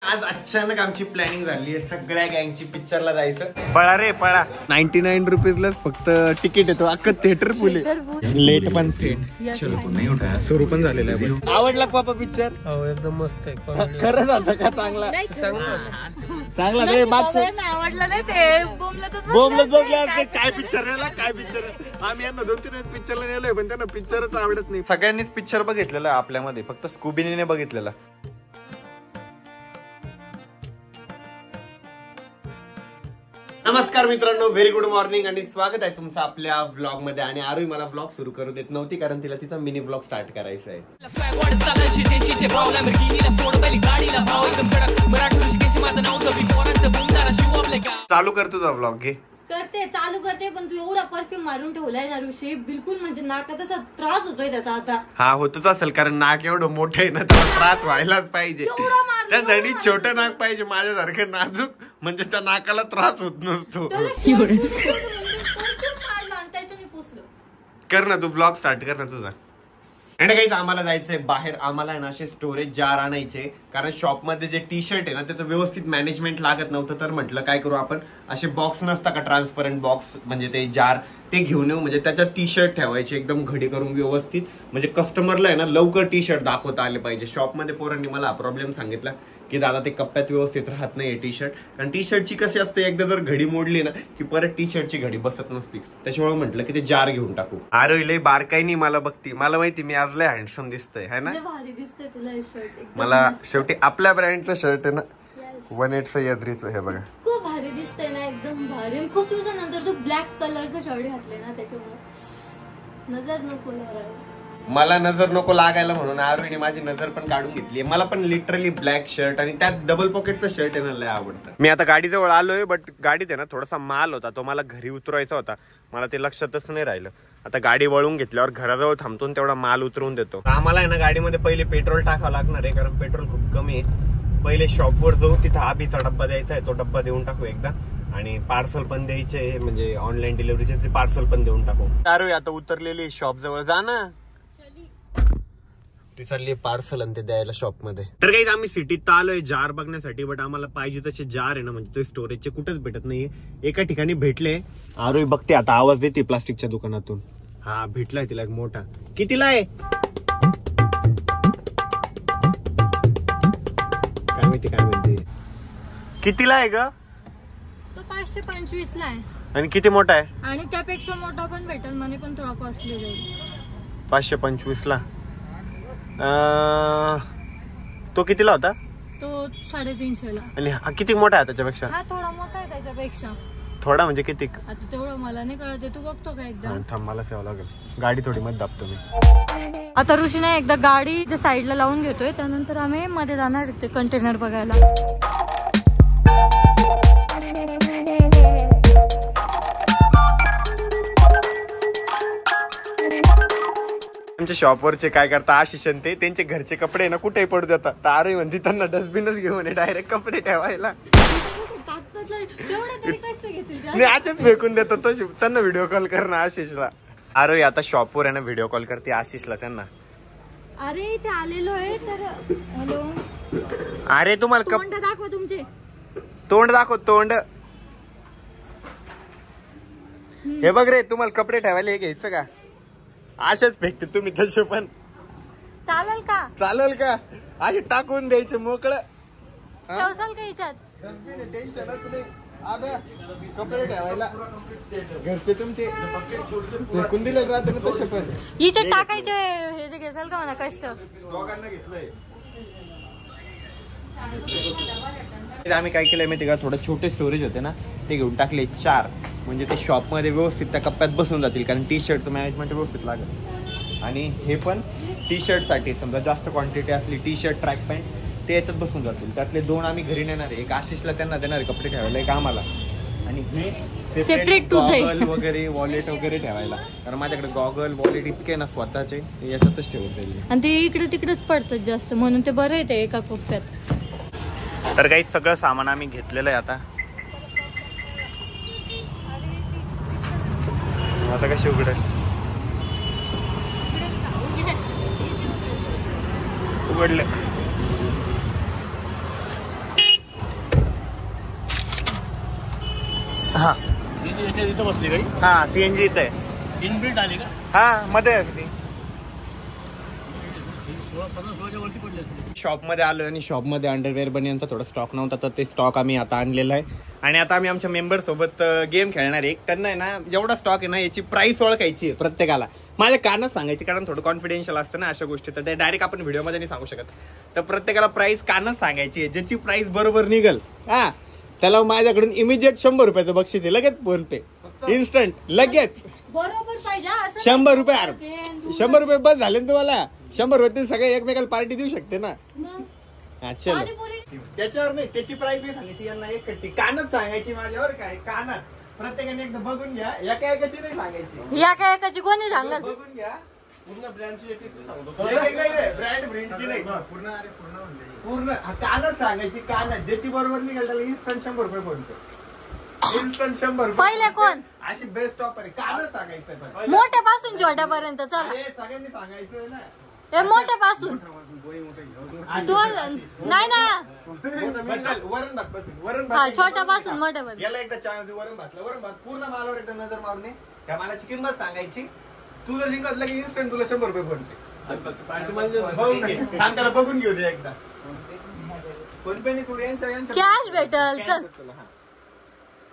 आज अचानक आमची प्लॅनिंग झाली आहे सगळ्या गँगची पिक्चरला जायचं. पळा रे पळा. 99 रुपीजलाच फक्त तिकीट येतो. अख्खं थिएटर फुल आहे. लेट पण थेट सुरू पण झालेलं आहे. आवडला पापा पिक्चर? हो एकदम मस्त आहे. खरंच आता का चांगला चांगला रे. मागचं आवडलं नाही ते बोमलं काय पिक्चर नेला काय पिक्चर. आम्ही यांना 2-3 पिक्चरला नेलोय पण त्यांना पिक्चरच आवडत नाही. सगळ्यांनीच पिक्चर बघितलेला आपल्यामध्ये, फक्त स्कूबीने बघितलेला. नमस्कार मित्रांनो, व्हेरी गुड मॉर्निंग आणि स्वागत आहे तुमचं आपल्या व्लॉग मध्ये. आणि आरोही मला व्लॉग सुरू करू देत नव्हती कारण तिला तिचा मिनी व्लॉग स्टार्ट करायचा आहे. चालू कर तुझा व्लॉग. घे चालू करते पण तू एवढा परफ्यूम मारून ठेवलाय ना ऋषी, बिलकुल म्हणजे नाकात असा त्रास होतोय त्याचा आता. हा होतच असेल कारण नाक एवढं मोठं आहे ना, त्याला त्रास व्हायलाच पाहिजे. त्यासाठी छोटं नाक पाहिजे माझ्यासारखं नाजूक, म्हणजे त्या नाकाला त्रास होत नसतो. कर ना तू ब्लॉग स्टार्ट कर ना तुझा. आणि काही आम्हाला जायचंय बाहेर. आम्हाला आहे ना असे स्टोरेज जार आणायचे कारण शॉपमध्ये जे टी शर्ट आहे ना त्याचं व्यवस्थित मॅनेजमेंट लागत नव्हतं. तर म्हटलं काय करू आपण, असे बॉक्स नसता का ट्रान्सपरंट बॉक्स, म्हणजे ते जार ते घेऊन येऊ. म्हणजे त्याच्यात टी शर्ट ठेवायचे एकदम घडी करून व्यवस्थित, म्हणजे कस्टमरला आहे ना लवकर टी शर्ट दाखवता आले पाहिजे. शॉपमध्ये पोरांनी मला प्रॉब्लेम सांगितला की दादा ते कप्प्यात व्यवस्थित राहत नाही टी शर्ट. कारण टी शर्टची कशी असते, एकदा जर घडी मोडली ना की परत टी शर्टची घडी बसत नसती. त्याच्यामुळे म्हटलं की ते जार घेऊन टाकू. अरे लय बारकाई नाही मला बघती, मला माहिती मी आज लय हँडसम दिसतंय है ना. मला शेवटी आपल्या ब्रँडचं शर्ट आहे ना, 1/8 सह्याद्रीचं. हे बघा खूप भारी दिसतंय ना, एकदम भारी. खूप दिवसानंतर तू ब्लॅक कलरचं शर्ट घातले ना, त्याच्यामुळे नजर नको लागायला. मला नजर नको लागायला म्हणून आरोहीने माझी नजर पण काढून घेतली. मला पण लिटरली ब्लॅक शर्ट आणि त्यात डबल पॉकेटचं शर्ट आहे ना, लय आवडतं. मी आता गाडीजवळ आलोय, बट गाडीत आहे ना थोडासा माल होता, तो मला घरी उतरवायचा होता. मला ते लक्षातच नाही राहिलं. आता गाडी वळून घेतल्यावर घराजवळ थांबतो तेवढा माल उतरवून देतो. आम्हाला आहे ना गाडीमध्ये पहिले पेट्रोल टाकावं लागणार आहे कारण पेट्रोल खूप कमी आहे. पहिले शॉपवर जाऊ, तिथं आबीचा डब्बा द्यायचा आहे, तो डब्बा देऊन टाकू एकदा. आणि पार्सल पण द्यायचे, म्हणजे ऑनलाईन डिलिव्हरीचे ते पार्सल पण देऊन टाकू. आरोही आता उतरलेली शॉप जवळ, जा ना. ती चालली पार्सल आणि ते द्यायला शॉप मध्ये. तर काही आम्ही सिटीत आलोय जार बघण्यासाठी, बट आम्हाला पाहिजे तसे जार आहे ना, म्हणजे ते स्टोरेजचे कुठेच भेटत नाहीये. एका ठिकाणी भेटले. आरोही बघते आता, आवाज देते प्लास्टिकच्या दुकानातून. हा भेटलाय तिला एक मोठा. कितीला आहे काय माहिती, काय म्हणते कितीला आहे ग? तो 525 ला आहे. आणि किती मोठा आहे? आणि त्यापेक्षा मोठा पण भेटेल म्हणे, पण थोडा कॉस्टली जाईल. 525 ला. तो कितीला होता? तो 350 ला. आणि हा किती मोठा आहे त्याच्यापेक्षा? हा थोडा मोठा आहे त्याच्यापेक्षा. थोडा म्हणजे किती? आता तेवढं मला नाही कळत, तू बघतो का एकदा? थांब मला सेवा लागेल. गाडी थोडी मध्ये दाबतो मी. आता ऋषीने एकदा गाडी साईडला लावून घेतोय, त्यानंतर आम्ही मध्ये जाणार ते कंटेनर बघायला. आमच्या शॉपवरचे काय करता, आशिष ते त्यांचे घरचे कपडे ना कुठेही पडू देतात. तर आरोही म्हणते त्यांना डस्टबिनच घेऊन डायरेक्ट कपडे ठेवायला. नाही आजच फेकून देतात. तो त्यांना व्हिडिओ कॉल कर ना आशिषला. आरोही आता शॉपवर आहे ना व्हिडिओ कॉल करते आशिषला त्यांना. अरे ते आलेलो आहे तर. हॅलो. अरे तुम्हाला तोंड दाखव तुमचे. तोंड दाखव तोंड. हे बघ रे, तुम्हाला कपडे ठेवायला हे घ्यायचं का? अशाच फेकते तुम्ही तसे पण. चालेल का? चालेल का? असे टाकून द्यायचे मोकळं. ठेवसाल का याच्यात? टेन्शनच नाही. कपडे ठेवायला घरचे तुमचे फेकून दिले राहते ना तसे पण. याच्यात टाकायचे हे जे घेसाल का म्हणा कष्ट. दोघांना घेतलंय. आम्ही काय केलंय माहिती का, थोडं छोटे स्टोरेज होते ना ते घेऊन टाकले 4. म्हणजे ते शॉपमध्ये व्यवस्थित त्या कप्प्यात बसून जातील कारण टी शर्टचं मॅनेजमेंट व्यवस्थित लागेल. आणि हे पण टी शर्टसाठी, समजा जास्त क्वांटिटी असली टी शर्ट ट्रॅक पॅन्ट ते याच्यात बसून जातील. त्यातले 2 आम्ही घरी नेणार आहे. एक आशिषला त्यांना देणार आहे कपडे ठेवायला, एक आम्हाला. आणि हे सेपरेट गॉगल वगैरे वॉलेट वगैरे ठेवायला, कारण माझ्याकडे गॉगल वॉलेट इतके ना स्वतःचे, याच्यातच ठेवत जाईल. आणि ते इकडे तिकडेच पडतात जास्त, म्हणून ते बरं आहे एका कप्प्यात. तर काही सगळं सामान आम्ही घेतलेलं आहे. आता कशी उघड उघडले. हा इथं बसली काही हा सीएनजी इथं आहे. इनबिल्ट आली का? हा मध्ये अगदी 16-15 वरती पडली असेल. शॉपमध्ये आलो आणि शॉपमध्ये अंडरवेअर बनियनचा थोडा स्टॉक नव्हता तर ते स्टॉक आम्ही आता आणलेला आहे. आणि आता आम्ही आमच्या मेंबर सोबत गेम खेळणार आहे. त्यांना आहे ना जेवढा स्टॉक आहे ना याची प्राइस ओळखायची आहे प्रत्येकाला. माझ्या कानच सांगायची कारण थोडं कॉन्फिडेन्शियल असतं ना अशा गोष्टी, तर ते डायरेक्ट आपण व्हिडिओमध्ये नाही सांगू शकत. तर प्रत्येकाला प्राइस कानच सांगायची आहे. ज्याची प्राइस बरोबर निघल हा त्याला माझ्याकडून इमिजिएट 100 रुपयाचं बक्षीस आहे. लगेच फोन पे इन्स्टंट लगेच बरोबर पाहिजे असं 100 रुपये. 100 रुपये बस झाले ना तुम्हाला. 100 रुपये सगळे एकमेकाला पार्टी देऊ शकते ना. चल त्याच्यावर नाही त्याची प्राइस नाही सांगायची यांना एक कट्टी कानच सांगायची माझ्यावर काय कानात प्रत्येकाने एकदा बघून घ्या. एका एकाची नाही सांगायची. या काय एकाची कोणी सांगाल बघून घ्या. पूर्ण ब्रँडची एक सांगतो. ब्रँड ब्रँडची नाही पूर्ण कानच सांगायची. कानात ज्याची बरोबर निघाल त्याला इन्स्टंट 100 रुपये बोलतो. इन्स्टंट 100 रुपये. पहिले कोण अशी बेस्ट ऑफर आहे. कानच सांगायचं मोठ्यापासून छोट्यापर्यंत चला. सगळ्यांनी सांगायचं ना. हे मोठ्यापासून तू नाही ना वरण भात वरण हा छोट्यापासून मोठ्यापर्यंत. याला एकदा चान्स वरण भातला वरण भात पूर्ण मालावर एकदा नजर मारणे त्या मालाची किंमत सांगायची. तू जर जिंकतलं की इन्स्टंट तुला 100 रुपये बोलते. त्याला बघून घेऊ दे एकदा. फोन पे कॅश भेटल. चल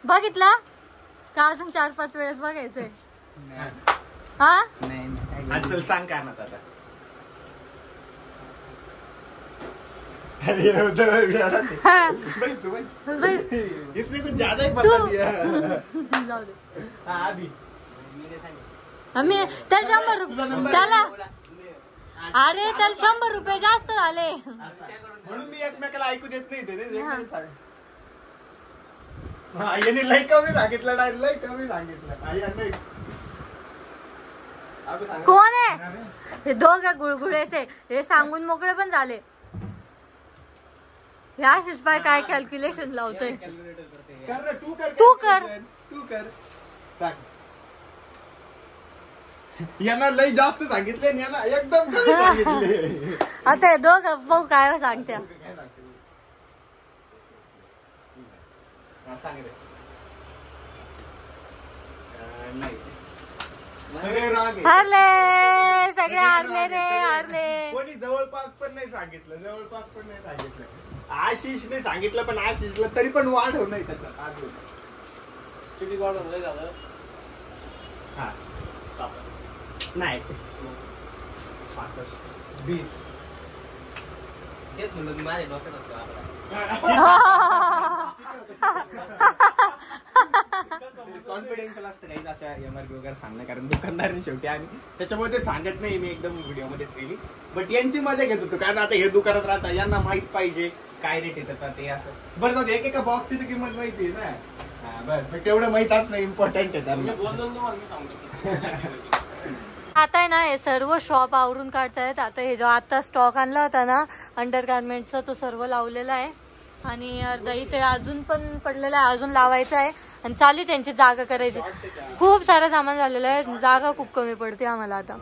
बघितला का अजून 4-5 वेळेस बघायचंय. हा चल सांग काय ना आता. अरे इसने कुछ ज्यादा ही बता दिया. जाऊ दे. हाँ अभी आम्ही त्याला 100 रुपये त्याला अरे त्याला 100 रुपये जास्त झाले म्हणून मी एकमेकाला ऐकू देत नाही. याने लई कमी सांगितलं डायरेक्ट लई कमी सांगितलं. कोण आहे हे दोघं गुळगुळेचे हे सांगून मोकळे पण झाले. या आशिष बाय काय कॅल्क्युलेशन लावतोय. तू कर यांना लई जास्त सांगितले यांना एकदम कमी सांगितले. आता हे दोघं भाऊ काय सांगत्या. हारले सगळे हारले रे हारले. कोणी जवळपास पण नाही सांगितलं. आशिषने सांगितलं पण आशिषला तरी पण वाढ होऊ नाही त्याच्यात. किती वाढ होऊन झालं हा नाही 65-20 तेच म्हणलं माझ्या डोक्यात होतं. कॉन्फिडेन्शियल असतं काही अशा एमआरपी वगैरे सांगणं कारण दुकानदारांनी शेवटी आणि त्याच्यामुळे ते सांगत नाही मी एकदम व्हिडिओ मध्ये फ्रीली. बट यांची मजा घेत होतो कारण आता हे दुकानात राहतात यांना माहित पाहिजे काय रेट येतात ते असं. बरं जाऊ एकेका बॉक्सची किंमत माहिती आहे ना. बस तेवढं माहित असणं इम्पॉर्टंट आहे त्यांना. मी सांगतो आता आहे ना हे सर्व शॉप आवरून काढतायत. आता हे जो आता स्टॉक आणला होता ना अंडर गार्मेंटचा तो सर्व लावलेला आहे आणि अर्धा इथे अजून पण पडलेला आहे. अजून लावायचा आहे आणि चालू त्यांची जागा करायची. खूप सारं सामान झालेलं आहे. जागा खूप कमी पडते आम्हाला आता.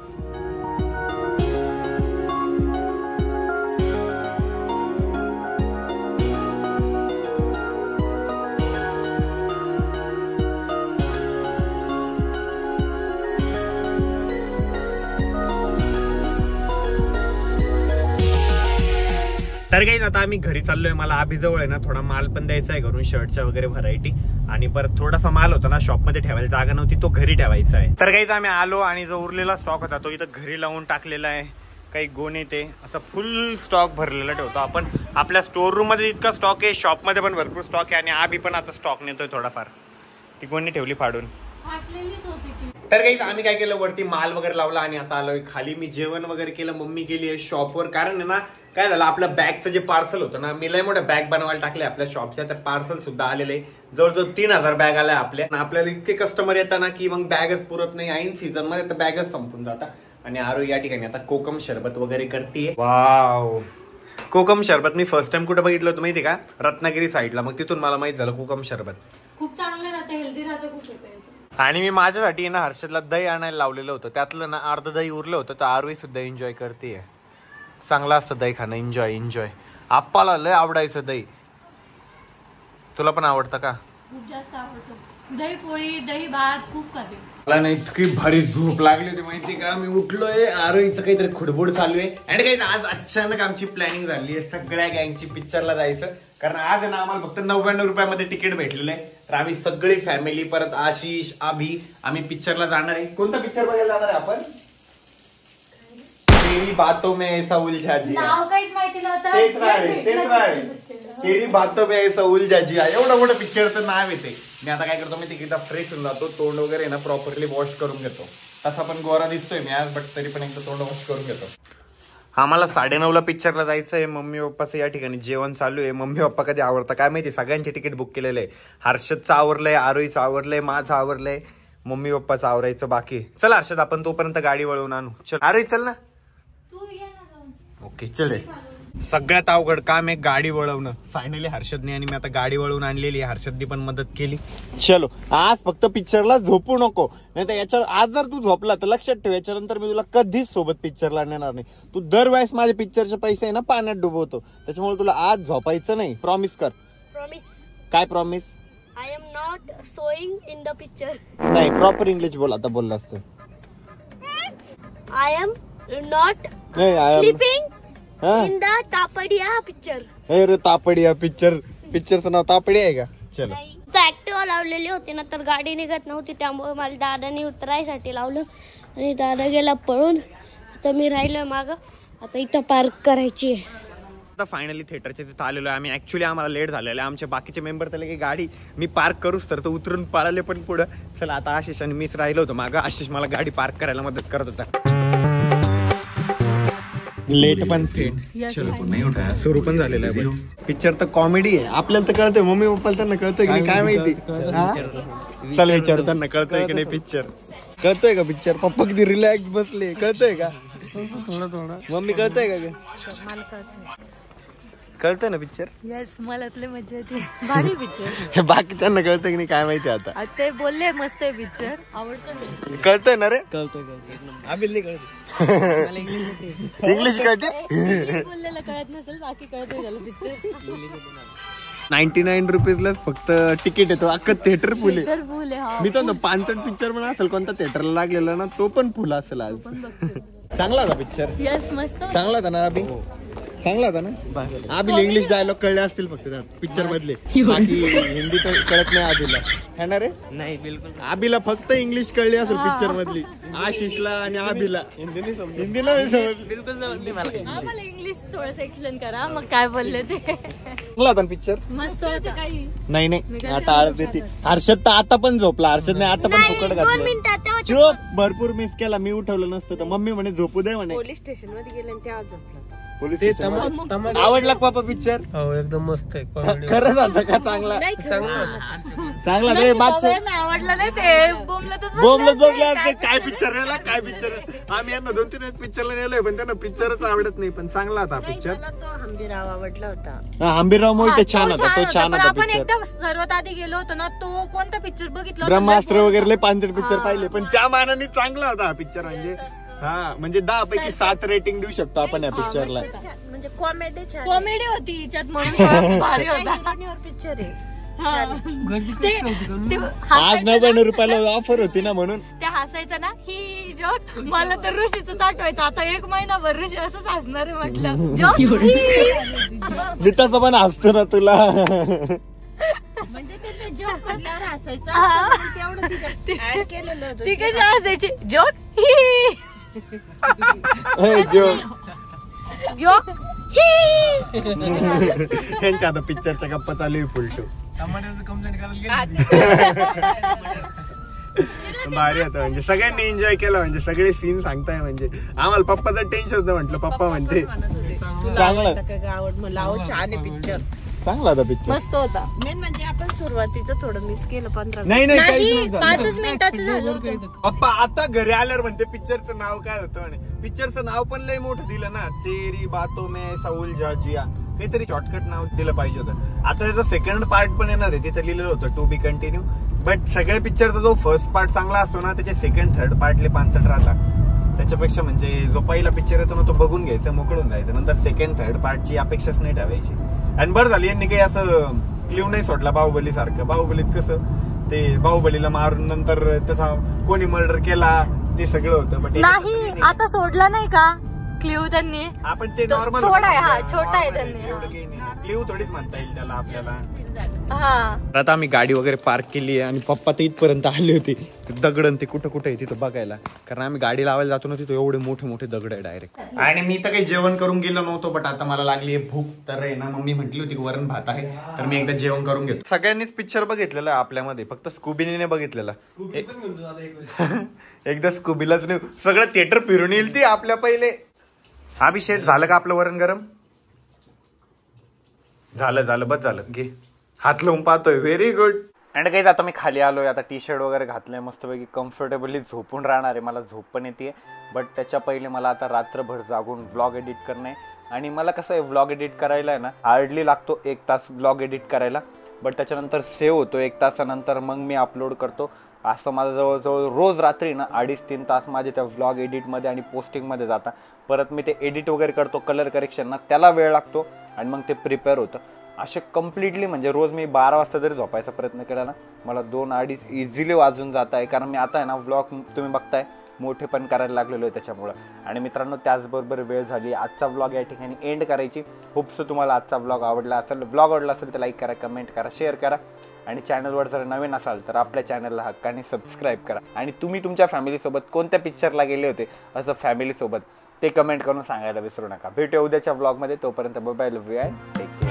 तर काही आता आम्ही घरी चाललोय. मला अभिजवळ आहे ना थोडा माल पण द्यायचा आहे घरून शर्टच्या वगैरे व्हरायटी आणि परत थोडासा माल होता ना शॉप मध्ये ठेवायला जागा नव्हती तो घरी ठेवायचा आहे. तर काही आम्ही आलो आणि जो उरलेला स्टॉक होता तो इथं घरी लावून टाकलेला आहे. काही गोणे ते असं फुल स्टॉक भरलेला ठेवतो आपण. आपल्या स्टोर रूम मध्ये इतका स्टॉक आहे शॉप मध्ये पण भरपूर स्टॉक आहे आणि आभी पण आता स्टॉक नेतोय थोडाफार. ती गोणी ठेवली फाडून. तर काही आम्ही काय केलं वरती माल वगैरे लावला आणि आता आलोय खाली. मी जेवण वगैरे केलं. मम्मी गेली आहे शॉपवर कारण आहे ना काय झालं आपलं बॅगचं जे पार्सल होतं ना मी लय मोठ्या बॅग बनवायला टाकले आपल्या शॉपच्या. तर पार्सल सुद्धा आलेले जवळजवळ 3000 बॅग आल्या आपल्या. आपल्याला इतके कस्टमर येतात ना की मग बॅगच पुरत नाही. ऐन सीझन मध्ये तर बॅगच संपून जातात. आणि आरो या ठिकाणी आता कोकम शरबत वगैरे करते. वाव कोकम शरबत मी फर्स्ट टाइम कुठे बघितलं होतं माहिती का रत्नागिरी साईडला. मग तिथून मला माहित झालं कोकम शरबत खूप चांगलं राहतं हेल्दी राहतं खूप. आणि मी माझ्यासाठी ना हर्षदला दही आणायला लावलेलं होतं. त्यातलं ना अर्ध दही उरलं होतं तर आरोही सुद्धा एन्जॉय करते. चांगलं असतं दही खाणं. एन्जॉय. आप्पाला लय आवडायचं दही. तुला पण आवडतं का? खूप जास्त आवडतो. दही पोळी, दही भात खूप खाते. मला ना इतकी भारी झोप लागली होती माहिती का. मी उठलोय, आरोहीचं काहीतरी खुडबुड चालू आहे. आणि काही आज अचानक आमची प्लॅनिंग झाली आहे सगळ्या गँगची पिक्चरला जायचं. कारण आज आहे ना आम्हाला फक्त 99 रुपयामध्ये तिकीट भेटलेलं आहे. तर आम्ही सगळी फॅमिली परत आशिष अभि आम्ही पिक्चरला जाणार आहे. कोणता पिक्चर बघायला जाणार आहे आपण? तेरी बातों में ऐसा उलझा जिया. नाव काहीच माहिती नव्हतं. तेच राहिले तेरी बातों में ऐसा उलझा जिया. एवढं मोठं पिक्चरचं नाव येते. मी आता काय करतो मी तिकीट फ्रेश होऊन जातो, तोंड वगैरे ना प्रॉपरली वॉश करून घेतो. तसा पण गोरा दिसतोय मी आज, बट तरी पण एकदा तोंड वॉश करून घेतो. आम्हाला 9:30ला पिक्चरला जायचंय. मम्मी पप्पाचं या ठिकाणी जेवण चालू आहे. मम्मी पप्पा कधी आवडतं काय माहिती, सगळ्यांचे तिकीट बुक केलेले आहे. हर्षदचं आवरलंय, आरोहीचं आवरलंय, माझं आवरलंय, मम्मी पप्पाचं आवरायचं बाकी. चल हर्षद आपण तोपर्यंत गाडी वळवून आणू. चल आरोही चल ना. ओके चल रे. सगळ्यात अवघड काम आहे गाडी वळवणं. फायनली हर्षदने आणि मी आता गाडी वळवून आणलेली आहे. हर्षदने पण मदत केली. चलो आज फक्त पिक्चरला झोपू नको, नाही तर याच्यावर आज जर तू झोपला तर लक्षात ठेव याच्यानंतर मी तुला कधीच सोबत पिक्चरला नेणार नाही. तू दरवेळेस माझे पिक्चरचे पैसे आहे ना पाण्यात डुबवतो, त्याच्यामुळे तुला आज झोपायचं नाही. प्रॉमिस कर. Promise. काय promise? I am not sewing in the picture. नाही प्रॉपर इंग्लिश बोल. आता बोलला असतं. I am not sleeping in the Tapadia picture. अरे तापडिया पिक्चर, पिक्चरचं नाव तापडी आहे का? चलो. ऍक्टिव्हा लावलेली होती ना, तर गाडी निघत नव्हती, त्यामुळे मला दादाने उतरायसाठी लावलं आणि दादा गेला पळून. आता मी राहिलो माग. आता इथं पार्क करायची आहे. आता फायनली थिएटरच्या तिथं आलेलो आहे आम्ही. ऍक्च्युली आम्हाला लेट झालेलं आहे. आमचे बाकीचे मेंबर त्याला की गाडी मी पार्क करूच तर तो उतरून पळाले पण पुढं. चला आता आशिष आणि मीच राहिलो होतो मागं. आशिष मला गाडी पार्क करायला मदत करत होता. लेट पण थेट सुरू पण झालेलं आहे. पिक्चर तर कॉमेडी आहे. आपल्याला तर कळतंय, मम्मी पप्पाला त्यांना कळतंय की नाही काय माहिती. चल विचार त्यांना कळतंय की नाही पिक्चर. कळतोय का पिक्चर? पप्पा किती रिलॅक्स बसले. कळतंय का मम्मी? कळतंय का? कळतंय ना पिक्चर? येस मला लय मजा येते. भारी पिक्चर. बाकीच्यांना कळतंय की नाही काय माहिती. आता ते बोलले मस्त आहे पिक्चर, आवडतं. कळतंय ना रे? कळतंय. इंग्लिश कळते. बोललेलं कळत नसेल, बाकी कळतंय त्याला पिक्चर. 99 रुपीजलाच फक्त तिकीट येतो. अख्खं थिएटर फुल आहे. फुल आहे. मी तर 5 पिक्चर पण असेल कोणता थिएटरला लागलेला ना, तो पण फुल असेल आज. चांगला होता पिक्चर. येस मस्त चांगला होता ना अभि? चांगला होता ना? अभिला इंग्लिश डायलॉग कळले असतील फक्त त्या पिक्चर मधले, बाकी हिंदी तर कळत नाही अभिला. है ना रे? नाही बिलकुल. अभिला फक्त इंग्लिश कळली असेल पिक्चर मधली. आशिषला आणि अभिला हिंदी नाही समजली. बिलकुल जमत मला. आम्हाला इंग्लिश थोडंसं एक्सप्लेन करा मग काय बोलले ते. चांगला होता पिक्चर. मस्त होता. नाही आता आळस देते. हर्षद तर आता पण झोपला. हर्षद नाही आता पण फुकट 2 घातलं. मिनिटात चोप भरपूर मिस केला. मी उठवलं नसतं तर मम्मी म्हणे झोपू दे म्हणे. पोलीस स्टेशन मध्ये गेले आणि तेव्हा झोपला. पोलीस स्टेशन आवडला पापा पिक्चर? हो एकदम मस्त आहे. खरंच आता का? चांगला चांगला नाही बादशाह आवडलं नाही ते बोमलतच बोमलत बघल्यावर ते काय पिक्चर याला काय पिक्चर. आम्ही यांना 2-3 पिक्चरला नेलोय पण त्यांना पिक्चरच आवडत नाही. पण चांगला होता पिक्चर. मला तो हंबीरराव आवडला होता. हंबीरराव मोहिते छान होता. तो छान होता आपण पिक्चर. एकदम सर्वात आधी गेलो होतो ना, तो कोणता पिक्चर बघितला? ब्रह्मास्त्र वगैरे लय 5 पिक्चर पाहिले पण त्या मानाने चांगला होता हा पिक्चर. म्हणजे हा म्हणजे 10 पैकी 7 रेटिंग देऊ शकतो आपण या पिक्चरला. म्हणजे कॉमेडी छान. कॉमेडी होती हिच्यात म्हणून भारी होता. पिक्चर आहे. आज 99 रुपयाला ऑफर होती ना म्हणून ते हसायचं ना. ही जोक मला तर ऋषीच आठवायचं. आता 1 महिनाभर ऋषी असंच हसणार आहे म्हटलं. जोक मी तसं पण हसतो ना तुला. म्हणजे ते जोक म्हटल्यावर हसायचं तेवढं तिच्यात ऍड केलेलं होतं. ती कशी हसायची? जोक जोक यांच्या आता पिक्चरच्या गप्पा चालू आहे फुलटू. टमाट्याचं कंप्लेंट करायला भारी होतं. म्हणजे सगळ्यांनी एन्जॉय केला. म्हणजे सगळे सीन सांगताय. म्हणजे आम्हाला पप्पाचं टेन्शन होतं. म्हटलं पप्पा म्हणते चांगलं आवड म्हणलं. अहो छान आहे पिक्चर. चांगला होता पिक्चर. मस्त होता. मेन म्हणजे आपण सुरुवातीचं थोडं मिस केलं. 15 नाही नाही काहीच नव्हतं. 5 मिनिटाचं झालं होतं. पप्पा आता घरी आल्यावर म्हणते पिक्चरचं नाव काय होतं म्हणे. पिक्चरचं नाव पण लय मोठं दिलं ना. तेरी बातों में ऐसा उलझा जिया. काहीतरी शॉर्टकट नाव दिलं पाहिजे होतं. आता त्याचा सेकंड पार्ट पण येणार आहे. तिथं लिहिलेलं होतं टू बी कंटिन्यू. बट सगळ्या पिक्चरचा जो फर्स्ट पार्ट चांगला असतो ना, त्याचे सेकंड थर्ड पार्टले 5 राहतात. त्याच्यापेक्षा म्हणजे जो पहिला पिक्चर येतो ना तो बघून घ्यायचा, मोकळून जायचं. नंतर सेकंड थर्ड पार्टची अपेक्षाच नाही ठेवायची. आणि बरं झाली यांनी काही असं क्ल्यू नाही सोडला बाहुबली सारखं. बाहुबलीत कसं ते बाहुबलीला मारून नंतर त्याचा कोणी मर्डर केला ते सगळं होतं. पण नाही आता सोडला नाही का क्ल्यू त्यांनी. आपण ते नॉर्मल थोडा आहे, हा छोटा आहे त्यांनी. एवढं काही नाही. क्ल्यू थोडीच म्हणता येईल त्याला आपल्याला. हा आता आम्ही गाडी वगैरे पार्क केली आहे आणि पप्पा तर इथपर्यंत आले होते. दगड ते कुठं कुठं आहे तिथं बघायला, कारण आम्ही गाडी लावायला जातो ना तिथं एवढे मोठे मोठे दगड आहे डायरेक्ट. आणि मी तर काही जेवण करून गेलो नव्हतो, बट आता मला लागली भूक. तर आहे ना मम्मी म्हटली होती वरण भात आहे, तर मी एकदा जेवण करून घेतो. सगळ्यांनीच पिक्चर बघितलेला आहे आपल्यामध्ये, फक्त स्कूबीने बघितलेला. एकदा स्कूबीलाच नाही, सगळं थिएटर फिरून येईल ती आपल्या पहिले. अभिषेक झालं का आपलं वरण गरम? झालं बस झालं. घे हात लावून पाहतोय. Very good. अँड काही आता मी खाली आलोय. आता टी शर्ट वगैरे घातलंय, मस्तपैकी कम्फर्टेबली झोपून राहणार आहे. मला झोप पण येते, बट त्याच्या पहिले मला आता रात्रभर जागून व्लॉग एडिट करणं आहे. आणि मला कसं आहे व्लॉग एडिट करायला आहे ना, हार्डली लागतो 1 तास व्लॉग एडिट करायला, बट त्याच्यानंतर सेव्ह होतो 1 तासानंतर, मग मी अपलोड करतो. असं माझं जवळजवळ रोज रात्री ना 2.5-3 तास माझे त्या व्लॉग एडिटमध्ये आणि पोस्टिंगमध्ये जातात. परत मी ते एडिट वगैरे करतो, कलर करेक्शन ना त्याला वेळ लागतो, आणि मग ते प्रिपेअर होतं. असे कम्प्लिटली म्हणजे रोज मी 12 वाजता जरी झोपायचा प्रयत्न केला ना, मला 2-2.5 इझिली वाजून जात आहे. कारण मी आता आहे ना व्लॉग तुम्ही बघताय मोठे पण करायला लागलेलो आहे त्याच्यामुळं. आणि मित्रांनो त्याचबरोबर वेळ झाली आजचा व्लॉग या ठिकाणी एंड करायची. होप्स तुम्हाला आजचा व्लॉग आवडला असेल. व्लॉग आवडला असेल तर लाईक करा, कमेंट करा, शेअर करा. आणि चॅनलवर जर नवीन असाल तर आपल्या चॅनलला हक्काने सबस्क्राईब करा. आणि तुम्ही तुमच्या फॅमिलीसोबत कोणत्या पिक्चरला गेले होते असं फॅमिलीसोबत ते कमेंट करून सांगायला विसरू नका. भेटूया उद्याच्या व्लॉगमध्ये. तोपर्यंत bye bye, love you and take care.